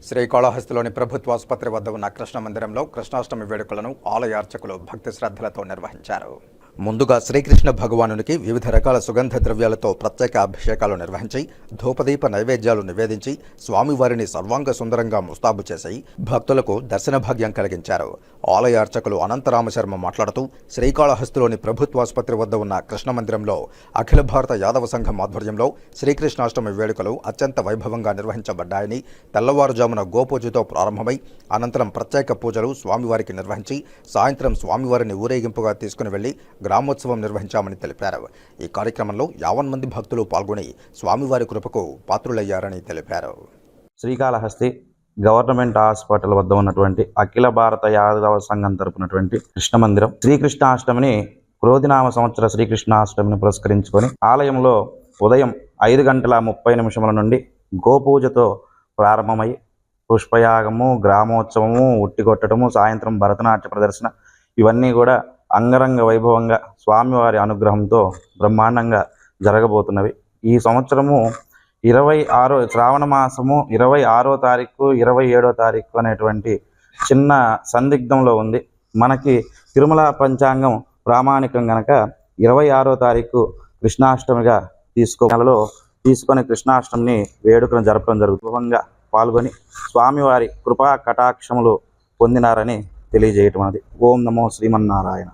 శ్రీకాళహస్తిలోని ప్రభుత్వ ఆసుపత్రి వద్ద ఉన్న కృష్ణ మందిరంలో కృష్ణాష్టమి వేడుకలను ఆలయ అర్చకులు భక్తి శ్రద్ధలతో నిర్వహించారు. ముందుగా శ్రీకృష్ణ భగవానునికి వివిధ రకాల సుగంధ ద్రవ్యాలతో ప్రత్యేక అభిషేకాలు నిర్వహించి ధూపదీప నైవేద్యాలు నివేదించి స్వామివారిని సర్వాంగ సుందరంగా ముస్తాబు చేసి భక్తులకు దర్శన భాగ్యం కలిగించారు. ఆలయ అర్చకులు అనంతరామశర్మ మాట్లాడుతూ శ్రీకాళహస్తిలోని ప్రభుత్వ ఆసుపత్రి వద్ద ఉన్న కృష్ణ మందిరంలో అఖిల భారత యాదవ సంఘం ఆధ్వర్యంలో శ్రీకృష్ణాష్టమి వేడుకలు అత్యంత వైభవంగా నిర్వహించబడ్డాయని, తెల్లవారుజామున గోపూజతో ప్రారంభమై అనంతరం ప్రత్యేక పూజలు స్వామివారికి నిర్వహించి సాయంత్రం స్వామివారిని ఊరేగింపుగా తీసుకుని వెళ్లి గ్రామోత్సవం నిర్వహించామని తెలిపారు. ఈ కార్యక్రమంలో 50 మంది భక్తులు పాల్గొని స్వామివారి కృపకు పాత్రులయ్యారని తెలిపారు. శ్రీకాళహస్తి గవర్నమెంట్ హాస్పిటల్ వద్ద ఉన్నటువంటి అఖిల భారత యాదవ సంఘం తరపునటువంటి కృష్ణ మందిరం శ్రీకృష్ణాష్టమిని క్రోధినామ సంవత్సర శ్రీకృష్ణాష్టమిని పురస్కరించుకొని ఆలయంలో ఉదయం 5:30 నుండి గోపూజతో ప్రారంభమై పుష్పయాగము, గ్రామోత్సవము, ఉట్టికొట్టడము, సాయంత్రం భరతనాట్య ప్రదర్శన ఇవన్నీ కూడా అంగరంగ వైభవంగా స్వామివారి అనుగ్రహంతో బ్రహ్మాండంగా జరగబోతున్నవి. ఈ సంవత్సరము 26 శ్రావణ మాసము 26వ తారీఖు 27వ తారీఖు అనేటువంటి చిన్న సందిగ్ధంలో ఉంది. మనకి తిరుమల పంచాంగం ప్రామాణికం గనక 26వ తారీఖు కృష్ణాష్టమిగా తీసుకొని కృష్ణాష్టమిని వేడుకను జరపడం జరుగుతుంది. పాల్గొని స్వామివారి కృపా కటాక్షములు పొందినారని తెలియజేయటం అది. ఓం నమో శ్రీమన్నారాయణ.